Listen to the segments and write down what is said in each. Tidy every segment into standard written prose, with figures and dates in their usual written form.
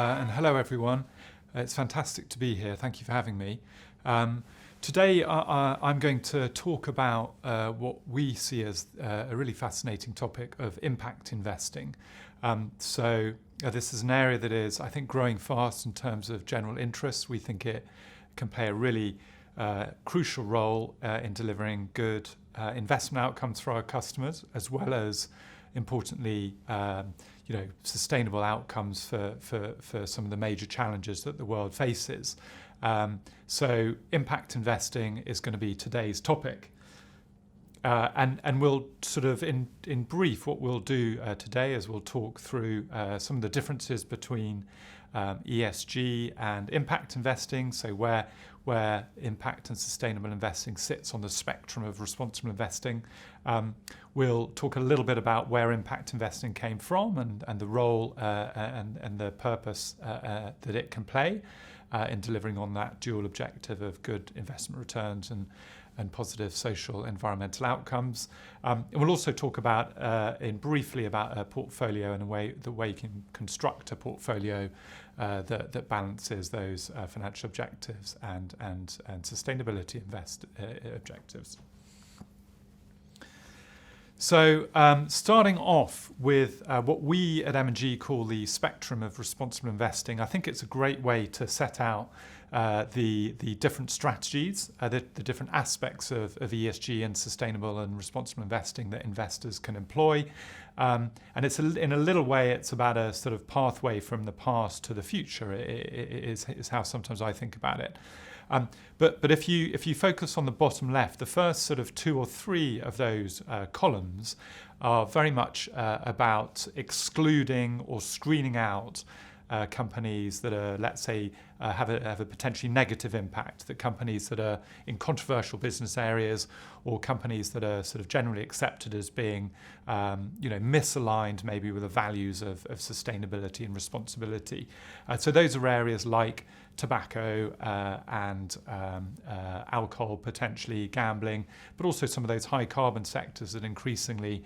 and hello everyone. It's fantastic to be here. Thank you for having me. Today I'm going to talk about what we see as a really fascinating topic of impact investing. This is an area that is, I think, growing fast in terms of general interest. We think it can play a really crucial role in delivering good investment outcomes for our customers, as well as, importantly, sustainable outcomes for some of the major challenges that the world faces. So impact investing is going to be today's topic. And we'll sort of, in brief, what we'll do today is we'll talk through some of the differences between ESG and impact investing, so where impact and sustainable investing sits on the spectrum of responsible investing. We'll talk a little bit about where impact investing came from and the role and the purpose that it can play in delivering on that dual objective of good investment returns and positive social environmental outcomes. And we'll also talk briefly about a portfolio and the way you can construct a portfolio that balances those financial objectives and sustainability objectives. So starting off with what we at M&G call the spectrum of responsible investing, I think it's a great way to set out the different strategies, the different aspects of ESG and sustainable and responsible investing that investors can employ. And it's in a little way, it's about a sort of pathway from the past to the future, is how sometimes I think about it. But if you focus on the bottom left, the first sort of two or three of those columns are very much about excluding or screening out companies that are, let's say, have a potentially negative impact, that companies that are in controversial business areas or companies that are sort of generally accepted as being misaligned maybe with the values of sustainability and responsibility. So those are areas like tobacco and alcohol, potentially gambling, but also some of those high carbon sectors that increasingly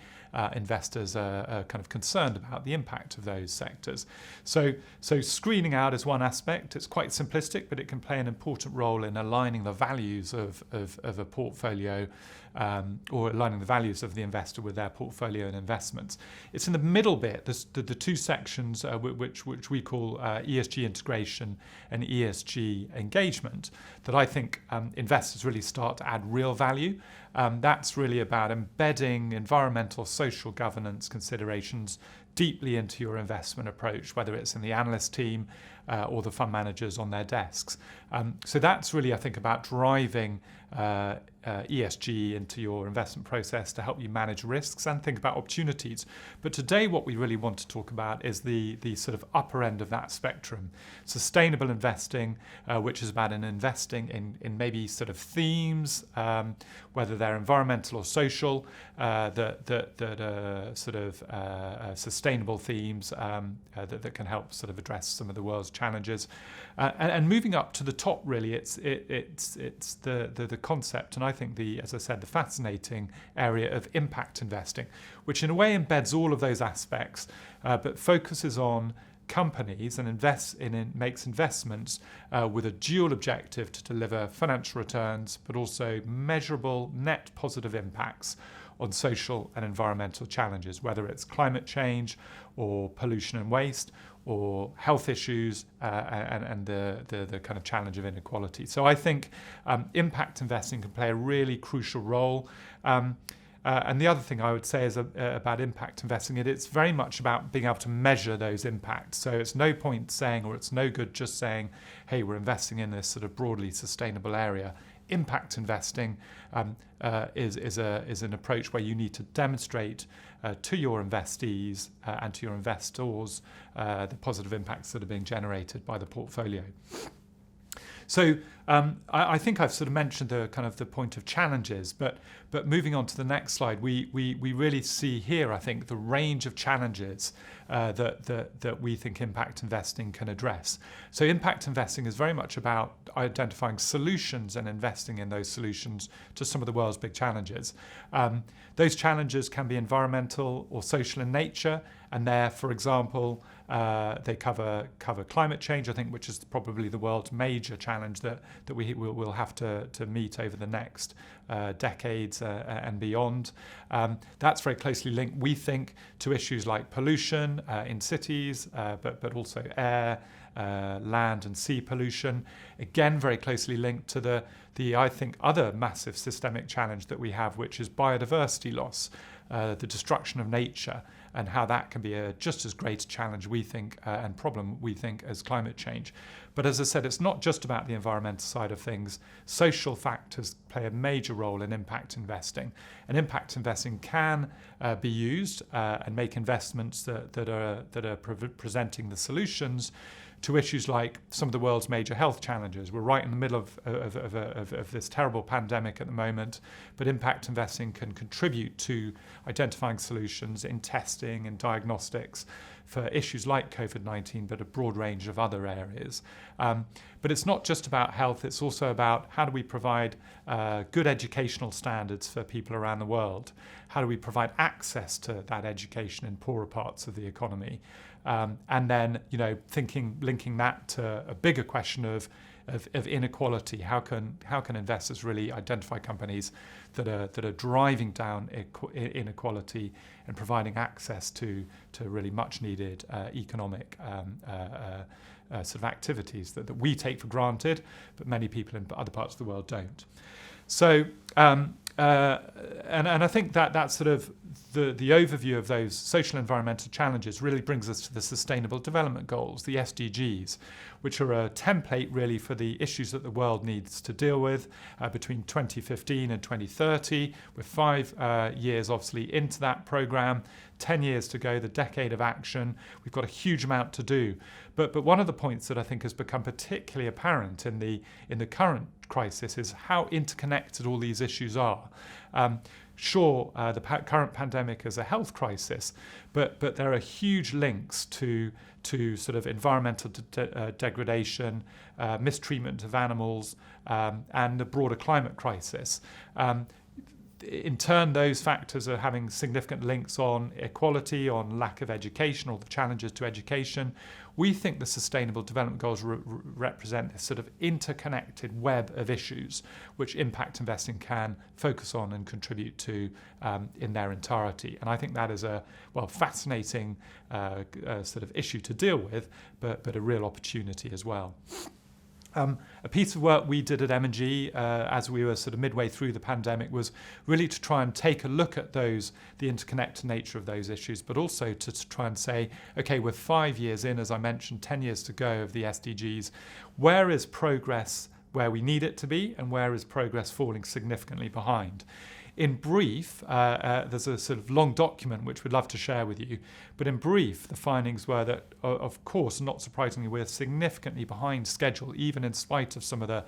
investors are kind of concerned about the impact of those sectors. So screening out is one aspect. It's quite simplistic, but it can play an important role in aligning the values of a portfolio or aligning the values of the investor with their portfolio and investments. It's in the middle bit, the two sections which we call ESG integration and ESG engagement, that I think investors really start to add real value. That's really about embedding environmental, social governance considerations deeply into your investment approach, whether it's in the analyst team or the fund managers on their desks. So that's really, I think, about driving ESG into your investment process to help you manage risks and think about opportunities. But today what we really want to talk about is the sort of upper end of that spectrum. Sustainable investing, which is about investing in maybe sort of themes, whether they're environmental or social, that are sort of sustainable themes that can help sort of address some of the world's challenges. And moving up to the top, really, it's the concept, and I think as I said, the fascinating area of impact investing, which in a way embeds all of those aspects, but focuses on companies and makes investments with a dual objective to deliver financial returns, but also measurable net positive impacts on social and environmental challenges, whether it's climate change or pollution and waste, or health issues and the kind of challenge of inequality. So I think impact investing can play a really crucial role. And the other thing I would say is about impact investing, it's very much about being able to measure those impacts. So it's no point saying, or it's no good just saying, hey, we're investing in this sort of broadly sustainable area. Impact investing is an approach where you need to demonstrate to your investees and to your investors the positive impacts that are being generated by the portfolio. So I think I've sort of mentioned the point of challenges, but moving on to the next slide, we really see here, I think, the range of challenges that we think impact investing can address. So impact investing is very much about identifying solutions and investing in those solutions to some of the world's big challenges. Those challenges can be environmental or social in nature, And there, for example, they cover climate change, I think, which is probably the world's major challenge that we will have to meet over the next decades and beyond. That's very closely linked, we think, to issues like pollution in cities, but also air, land and sea pollution. Again, very closely linked to the I think other massive systemic challenge that we have, which is biodiversity loss, the destruction of nature, and how that can be a just as great a challenge, we think, and problem, we think, as climate change. But as I said, it's not just about the environmental side of things. Social factors play a major role in impact investing. And impact investing can be used and make investments that are presenting the solutions to issues like some of the world's major health challenges. We're right in the middle of this terrible pandemic at the moment, but impact investing can contribute to identifying solutions in testing and diagnostics for issues like COVID-19, but a broad range of other areas. But it's not just about health, it's also about how do we provide good educational standards for people around the world? How do we provide access to that education in poorer parts of the economy? And then, linking that to a bigger question of inequality. How can investors really identify companies that are driving down inequality and providing access to really much needed economic sort of activities that we take for granted, but many people in other parts of the world don't. So, and I think that's sort of the overview of those social and environmental challenges really brings us to the Sustainable Development Goals, the SDGs, which are a template really for the issues that the world needs to deal with between 2015 and 2030. We're 5 years obviously into that program, 10 years to go, the decade of action. We've got a huge amount to do. But one of the points that I think has become particularly apparent in the current crisis is how interconnected all these issues are. Sure, the current pandemic is a health crisis, but there are huge links to sort of environmental degradation, mistreatment of animals, and the broader climate crisis. In turn, those factors are having significant links on equality, on lack of education, or the challenges to education. We think the Sustainable Development Goals represent this sort of interconnected web of issues which impact investing can focus on and contribute to in their entirety. And I think that is a fascinating sort of issue to deal with, but a real opportunity as well. A piece of work we did at M&G as we were sort of midway through the pandemic was really to try and take a look at the interconnected nature of those issues, but also to try and say, okay, we're 5 years in, as I mentioned, 10 years to go of the SDGs. Where is progress where we need it to be, and where is progress falling significantly behind? In brief, there's a sort of long document which we'd love to share with you, but in brief, the findings were that, of course, not surprisingly, we're significantly behind schedule, even in spite of some of the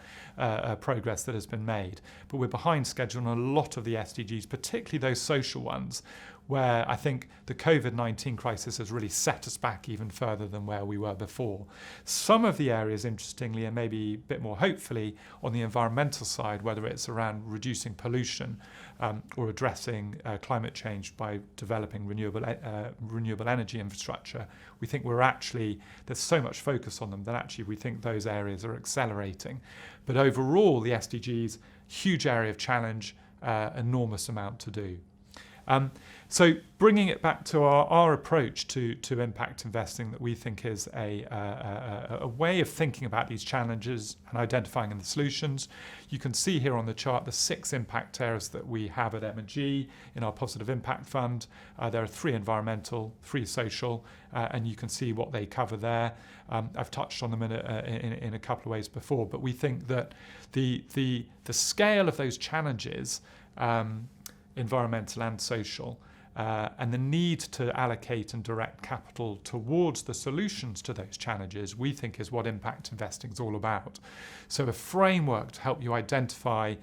progress that has been made. But we're behind schedule on a lot of the SDGs, particularly those social ones, where I think the COVID-19 crisis has really set us back even further than where we were before. Some of the areas, interestingly, and maybe a bit more hopefully, on the environmental side, whether it's around reducing pollution or addressing climate change by developing renewable energy infrastructure, we think there's so much focus on them that actually we think those areas are accelerating. But overall, the SDGs, huge area of challenge, enormous amount to do. So bringing it back to our approach to impact investing, that we think is a way of thinking about these challenges and identifying the solutions. You can see here on the chart the 6 impact areas that we have at M&G in our Positive Impact Fund. There are 3 environmental, 3 social, and you can see what they cover there. I've touched on them in a couple of ways before, but we think that the scale of those challenges, environmental and social, and the need to allocate and direct capital towards the solutions to those challenges, we think is what impact investing is all about. So a framework to help you identify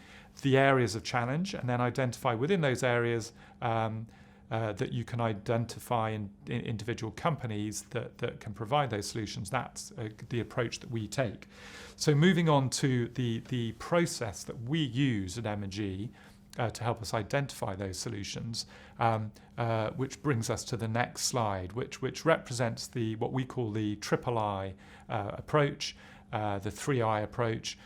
the areas of challenge, and then identify within those areas that you can identify in individual companies that can provide those solutions. That's the approach that we take. So moving on to the process that we use at M&G, to help us identify those solutions, which brings us to the next slide, which represents what we call the triple I approach, the 3I approach,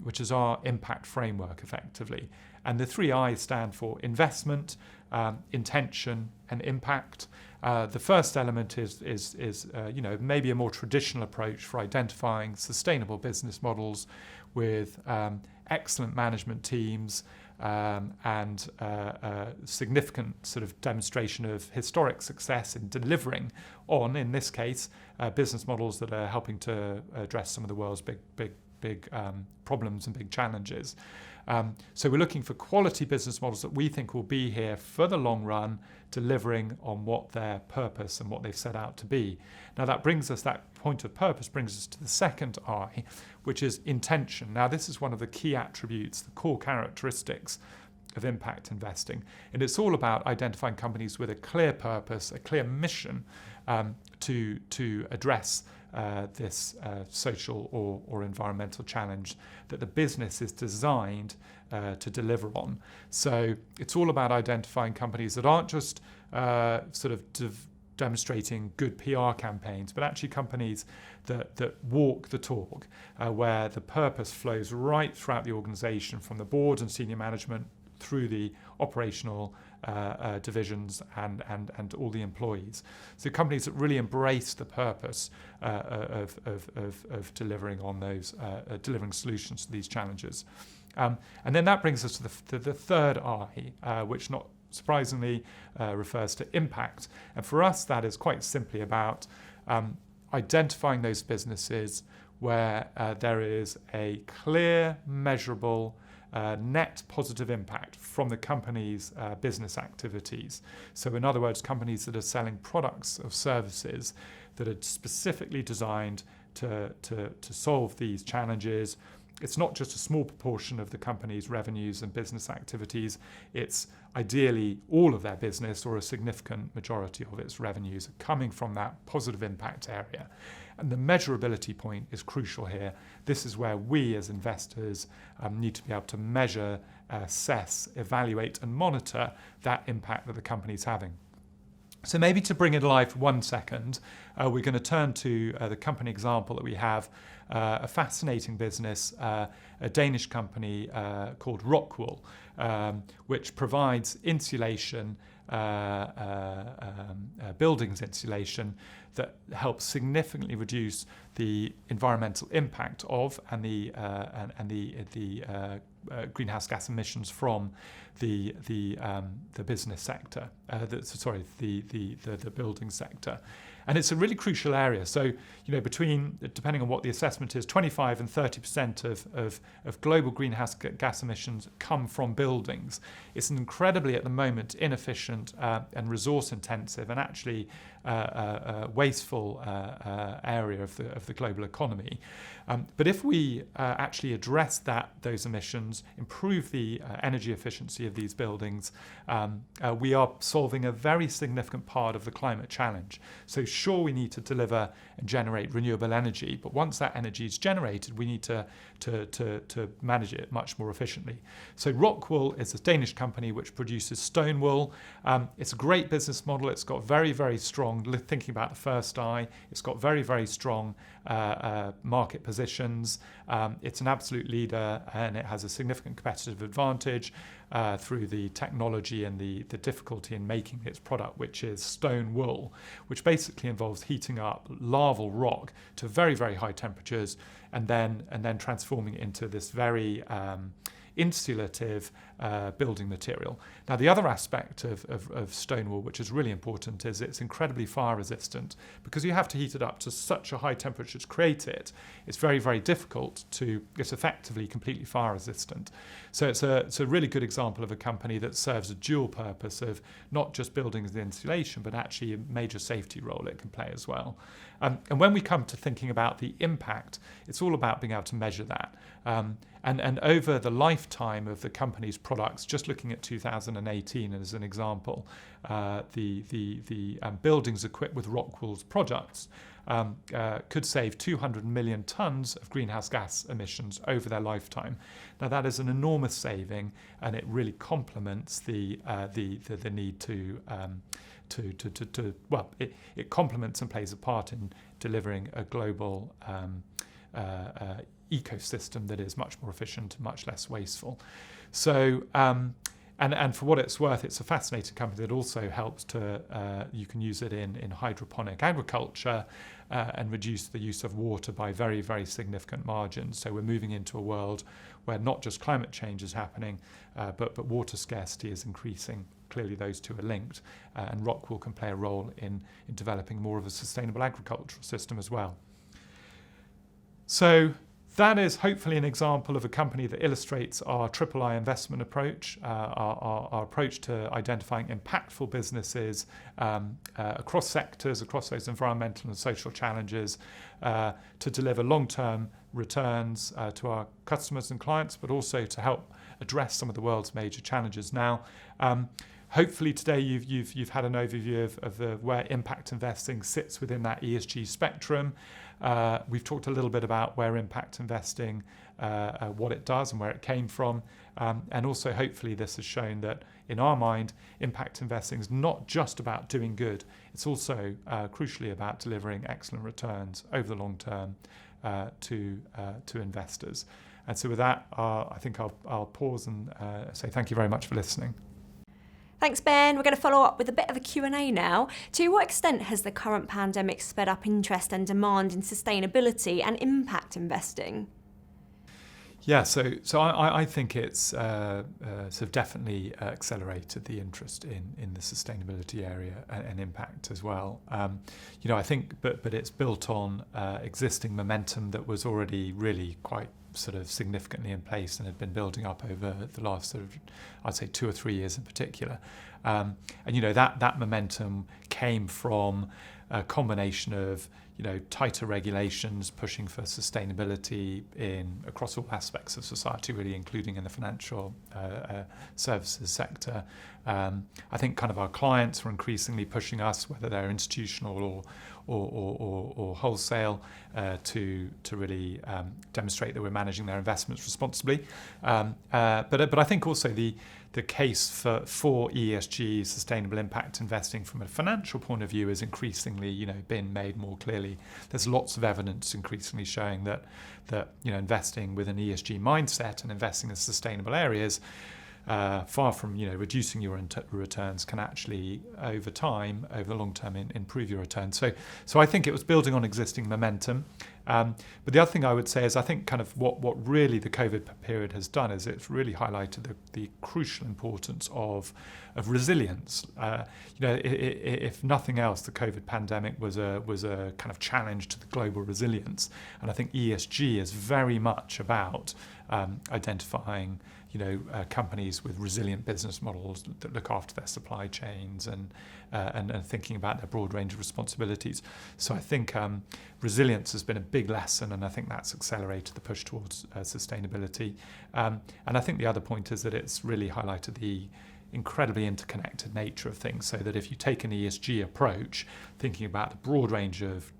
which is our impact framework effectively. And the 3 I's stand for investment, intention, and impact. The first element is maybe a more traditional approach for identifying sustainable business models with excellent management teams and significant sort of demonstration of historic success in delivering on, in this case, business models that are helping to address some of the world's big problems and big challenges. So we're looking for quality business models that we think will be here for the long run, delivering on what their purpose and what they've set out to be. Now that point of purpose brings us to the second I, which is intention. Now this is one of the key attributes, the core characteristics of impact investing. And it's all about identifying companies with a clear purpose, a clear mission to address this social or environmental challenge that the business is designed to deliver on. So it's all about identifying companies that aren't just demonstrating good PR campaigns, but actually companies that walk the talk, where the purpose flows right throughout the organization, from the board and senior management through the operational divisions and all the employees. So companies that really embrace the purpose of delivering on those, delivering solutions to these challenges. And then that brings us to the third I, which not surprisingly refers to impact. And for us, that is quite simply about identifying those businesses where there is a clear, measurable, net positive impact from the company's business activities. So in other words, companies that are selling products or services that are specifically designed to solve these challenges. It's not just a small proportion of the company's revenues and business activities. It's ideally all of their business, or a significant majority of its revenues, are coming from that positive impact area. And the measurability point is crucial here. This is where we as investors need to be able to measure, assess, evaluate and monitor that impact that the company is having. So maybe to bring it to life 1 second, we're going to turn to the company example that we have, a fascinating business, a Danish company called Rockwool, which provides insulation, buildings insulation that helps significantly reduce the environmental impact of and the greenhouse gas emissions from the business sector, the building sector. And it's a really crucial area. So, depending on what the assessment is, 25 and 30% of global greenhouse gas emissions come from buildings. It's an incredibly, at the moment, inefficient and resource intensive and actually wasteful area of the global economy. But if we actually address those emissions, improve the energy efficiency of these buildings, we are solving a very significant part of the climate challenge. So sure, we need to deliver and generate renewable energy, but once that energy is generated, we need to manage it much more efficiently. So Rockwool is a Danish company which produces stone wool. It's a great business model. It's got very, very strong, thinking about the first I, it's got very, very strong market positions. It's an absolute leader, and it has a significant competitive advantage through the technology and the difficulty in making its product, which is stone wool, which basically involves heating up larval rock to very, very high temperatures and then transforming it into this very insulative building material. Now, the other aspect of stone wool, which is really important, is it's incredibly fire resistant. Because you have to heat it up to such a high temperature to create it, it's very, very difficult it's effectively completely fire resistant. So it's a really good example of a company that serves a dual purpose of not just buildings and insulation, but actually a major safety role it can play as well. And when we come to thinking about the impact, it's all about being able to measure that. And over the lifetime of the company's product products, just looking at 2018 as an example, the buildings equipped with Rockwool's products could save 200 million tonnes of greenhouse gas emissions over their lifetime. Now that is an enormous saving, and it really complements the need it complements and plays a part in delivering a global ecosystem that is much more efficient and much less wasteful. So, and for what it's worth, it's a fascinating company that also helps to, you can use it in hydroponic agriculture and reduce the use of water by very, very significant margins. So we're moving into a world where not just climate change is happening, but water scarcity is increasing. Clearly those two are linked, and Rockwool can play a role in developing more of a sustainable agricultural system as well. So that is hopefully an example of a company that illustrates our III investment approach, our approach to identifying impactful businesses across sectors, across those environmental and social challenges, to deliver long-term returns to our customers and clients, but also to help address some of the world's major challenges. Now, hopefully today you've had an overview of where impact investing sits within that ESG spectrum. We've talked a little bit about where impact investing, what it does and where it came from. And also hopefully this has shown that in our mind, impact investing is not just about doing good. It's also crucially about delivering excellent returns over the long term to investors. And so with that, I think I'll pause and say thank you very much for listening. Thanks, Ben. We're going to follow up with a bit of a Q&A now. To what extent has the current pandemic sped up interest and demand in sustainability and impact investing? Yeah, so I think it's sort of definitely accelerated the interest in the sustainability area and impact as well. I think, but it's built on existing momentum that was already really quite sort of significantly in place and had been building up over the last sort of, I'd say 2 or 3 years in particular. And that momentum came from a combination of tighter regulations pushing for sustainability across all aspects of society, really, including in the financial services sector. I think kind of our clients were increasingly pushing us, whether they're institutional or wholesale, to really demonstrate that we're managing their investments responsibly. But I think also the case for ESG, sustainable impact investing from a financial point of view, is increasingly been made more clearly. There's lots of evidence increasingly showing that investing with an ESG mindset and investing in sustainable areas, far from reducing your returns, can actually over time, over the long term, improve your returns. So I think it was building on existing momentum. But the other thing I would say is I think kind of what really the COVID period has done is it's really highlighted the crucial importance of resilience. If nothing else, the COVID pandemic was a kind of challenge to the global resilience, and I think ESG is very much about identifying companies with resilient business models that look after their supply chains and thinking about their broad range of responsibilities. So I think resilience has been a big lesson, and I think that's accelerated the push towards sustainability. And I think the other point is that it's really highlighted the incredibly interconnected nature of things, so that if you take an ESG approach, thinking about the broad range of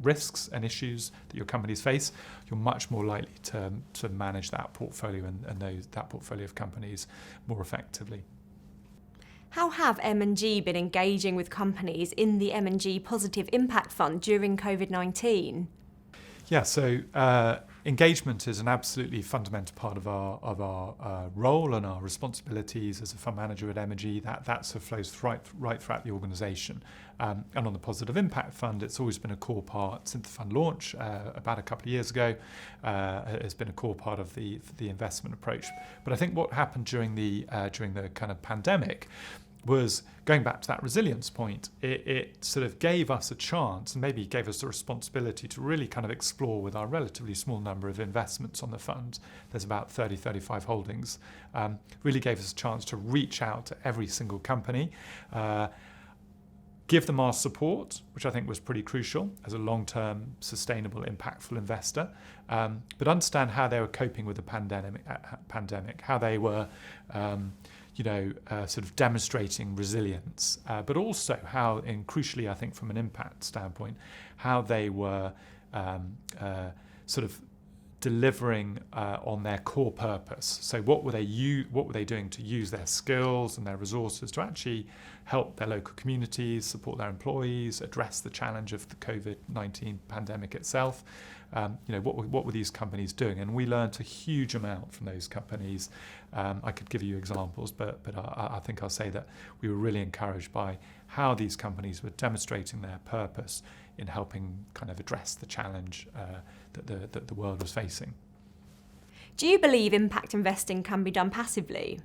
risks and issues that your companies face, you're much more likely to manage that portfolio and that portfolio of companies more effectively. How have M&G been engaging with companies in the M&G Positive Impact Fund during COVID-19? Yeah, so engagement is an absolutely fundamental part of our role and our responsibilities as a fund manager at M&G. That sort of flows right throughout the organisation. And on the Positive Impact Fund, it's always been a core part since the fund launch about a couple of years ago. It's been a core part of the investment approach. But I think what happened during the kind of pandemic was, going back to that resilience point, it sort of gave us a chance, and maybe gave us a responsibility to really kind of explore with our relatively small number of investments on the fund. There's about 35 holdings. Really gave us a chance to reach out to every single company, give them our support, which I think was pretty crucial as a long-term, sustainable, impactful investor, but understand how they were coping with the pandemic, how they were, sort of demonstrating resilience, but also how, and crucially, I think from an impact standpoint, how they were sort of delivering on their core purpose. So what were they doing to use their skills and their resources to actually help their local communities, support their employees, address the challenge of the COVID-19 pandemic itself? What were these companies doing? And we learned a huge amount from those companies. I could give you examples, but I think I'll say that we were really encouraged by how these companies were demonstrating their purpose in helping kind of address the challenge that the world was facing. Do you believe impact investing can be done passively?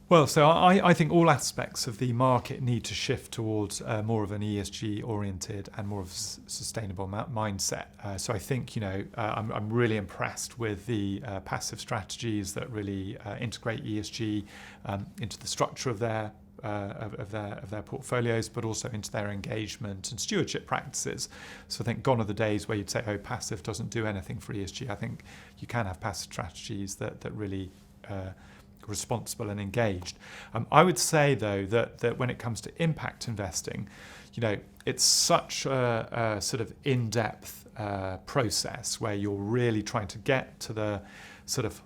Well, so I think all aspects of the market need to shift towards more of an ESG-oriented and more of a sustainable mindset. So I think, I'm really impressed with the passive strategies that really integrate ESG into the structure of their portfolios, but also into their engagement and stewardship practices. So I think gone are the days where you'd say, passive doesn't do anything for ESG. I think you can have passive strategies that really responsible and engaged. I would say, though, that when it comes to impact investing, it's such a sort of in-depth process where you're really trying to get to the sort of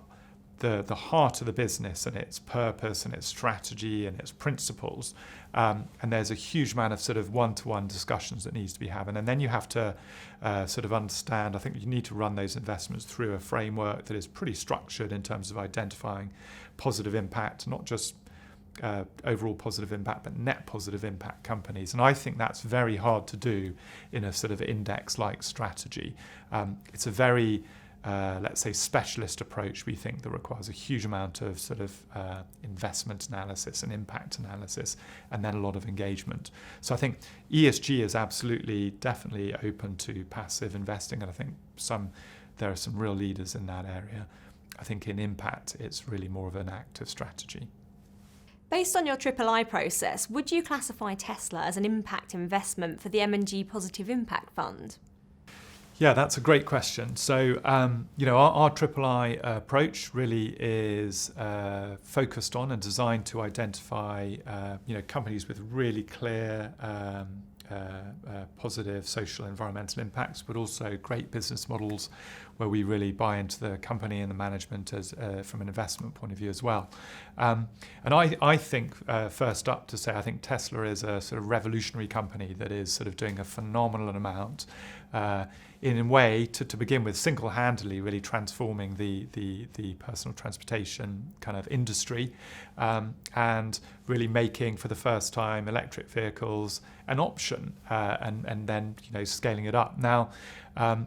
the heart of the business and its purpose and its strategy and its principles. And there's a huge amount of sort of one-to-one discussions that needs to be happening. And then you have to sort of understand, I think you need to run those investments through a framework that is pretty structured in terms of identifying positive impact, not just overall positive impact, but net positive impact companies. And I think that's very hard to do in a sort of index-like strategy. It's a very let's say specialist approach, we think, that requires a huge amount of sort of investment analysis and impact analysis, and then a lot of engagement. So I think ESG is definitely open to passive investing, and I think there are some real leaders in that area. I think in impact, it's really more of an active strategy. Based on your III process, would you classify Tesla as an impact investment for the M&G Positive Impact Fund? Yeah, that's a great question. So, our III approach really is focused on and designed to identify, companies with really clear positive social and environmental impacts, but also great business models where we really buy into the company and the management as from an investment point of view as well. And I think, first up to say, I think Tesla is a sort of revolutionary company that is sort of doing a phenomenal amount in a way to begin with, single-handedly really transforming the personal transportation kind of industry, and really making for the first time electric vehicles an option, and then scaling it up. Now,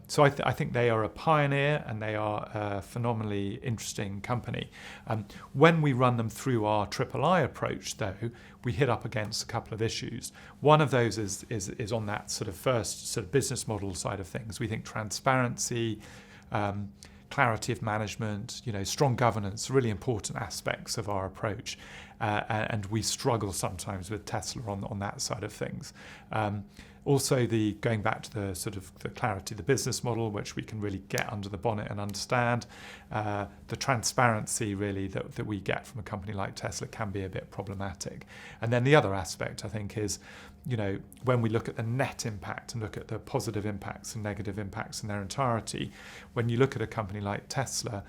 so I think they are a pioneer and they are a phenomenally interesting company. When we run them through our III approach, though, we hit up against a couple of issues. One of those is on that sort of first sort of business model side of things. We think transparency, clarity of management, strong governance, really important aspects of our approach. And we struggle sometimes with Tesla on that side of things. Also, going back to the sort of the clarity of the business model, which we can really get under the bonnet and understand, the transparency really that we get from a company like Tesla can be a bit problematic. And then the other aspect, I think, is when we look at the net impact and look at the positive impacts and negative impacts in their entirety, when you look at a company like Tesla,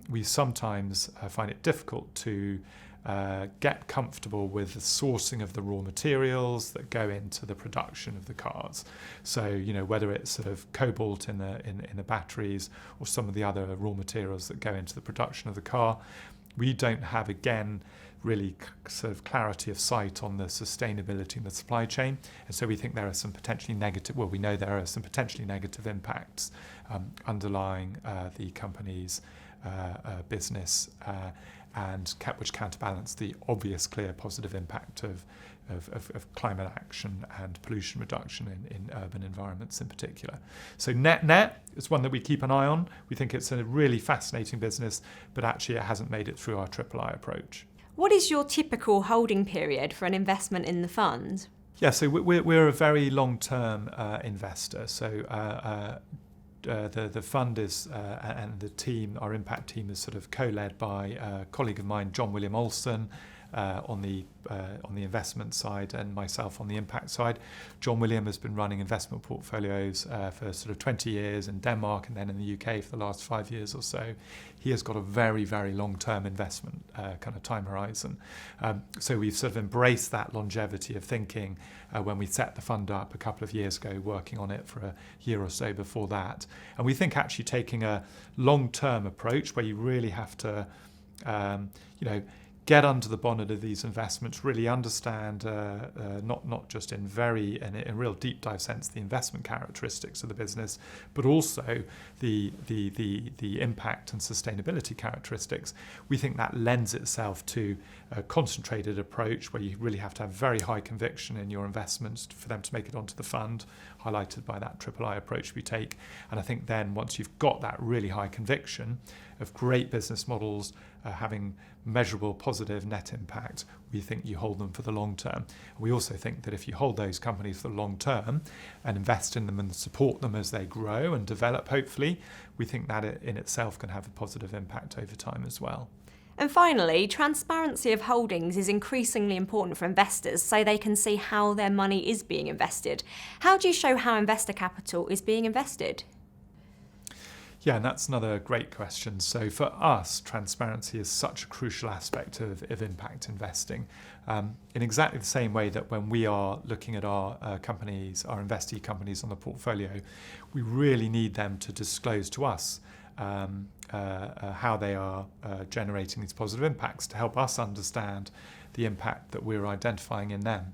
we sometimes find it difficult to get comfortable with the sourcing of the raw materials that go into the production of the cars. So, whether it's sort of cobalt in the batteries or some of the other raw materials that go into the production of the car, we don't have, again, really sort of clarity of sight on the sustainability in the supply chain. And so we think there are some potentially negative, we know there are some potentially negative impacts underlying the company's business, and which counterbalance the obvious, clear, positive impact of climate action and pollution reduction in urban environments in particular. So net is one that we keep an eye on. We think it's a really fascinating business, but actually it hasn't made it through our III approach. What is your typical holding period for an investment in the fund? Yeah, so we're a very long-term investor. So the fund is and the team, our impact team, is sort of co-led by a colleague of mine, John William Olson, on the investment side, and myself on the impact side. John William has been running investment portfolios for sort of 20 years in Denmark and then in the UK for the last 5 years or so. He has got a very, very long-term investment kind of time horizon. So we've sort of embraced that longevity of thinking when we set the fund up a couple of years ago, working on it for a year or so before that. And we think actually taking a long-term approach where you really have to, get under the bonnet of these investments, really understand, not just in real deep dive sense, the investment characteristics of the business, but also the impact and sustainability characteristics. We think that lends itself to a concentrated approach where you really have to have very high conviction in your investments for them to make it onto the fund, highlighted by that III approach we take. And I think then once you've got that really high conviction of great business models, having measurable positive net impact, we think you hold them for the long term. We also think that if you hold those companies for the long term and invest in them and support them as they grow and develop, hopefully, we think that it in itself can have a positive impact over time as well. And finally, transparency of holdings is increasingly important for investors so they can see how their money is being invested. How do you show how investor capital is being invested? Yeah, and that's another great question. So for us, transparency is such a crucial aspect of impact investing. In exactly the same way that when we are looking at our companies, our investee companies on the portfolio, we really need them to disclose to us how they are generating these positive impacts to help us understand the impact that we're identifying in them.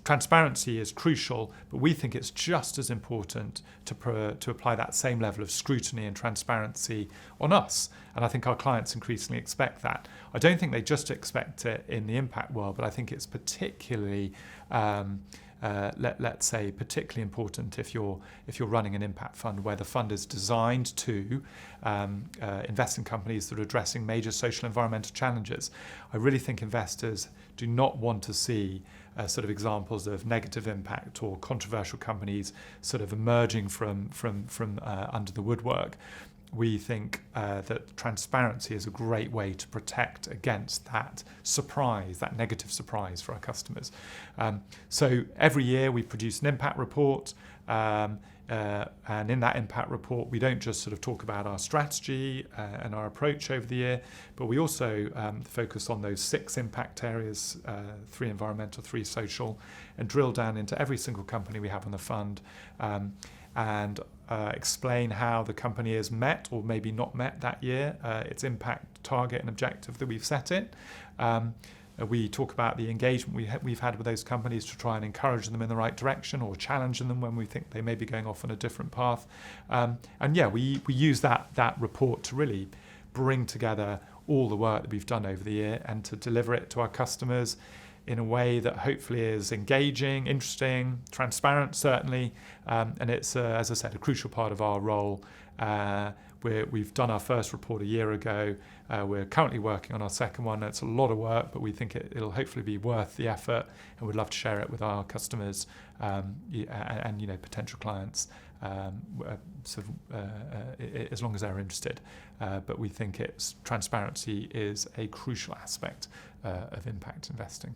Transparency is crucial, but we think it's just as important to apply that same level of scrutiny and transparency on us. And I think our clients increasingly expect that. I don't think they just expect it in the impact world, but I think it's particularly, let's say, particularly important if you're running an impact fund where the fund is designed to invest in companies that are addressing major social and environmental challenges. I really think investors do not want to see sort of examples of negative impact or controversial companies sort of emerging from under the woodwork. We think that transparency is a great way to protect against that surprise, that negative surprise for our customers. So every year we produce an impact report, and in that impact report we don't just sort of talk about our strategy and our approach over the year, but we also focus on those 6 impact areas, 3 environmental, 3 social, and drill down into every single company we have on the fund, and explain how the company has met or maybe not met that year its impact target and objective that we've set it. We talk about the engagement we've had with those companies to try and encourage them in the right direction or challenging them when we think they may be going off on a different path. We use that report to really bring together all the work that we've done over the year and to deliver it to our customers in a way that hopefully is engaging, interesting, transparent certainly, and it's, as I said, a crucial part of our role. We've done our first report a year ago. We're currently working on our second one. It's a lot of work, but we think it'll hopefully be worth the effort, and we'd love to share it with our customers and potential clients, as long as they're interested. But we think transparency is a crucial aspect of impact investing.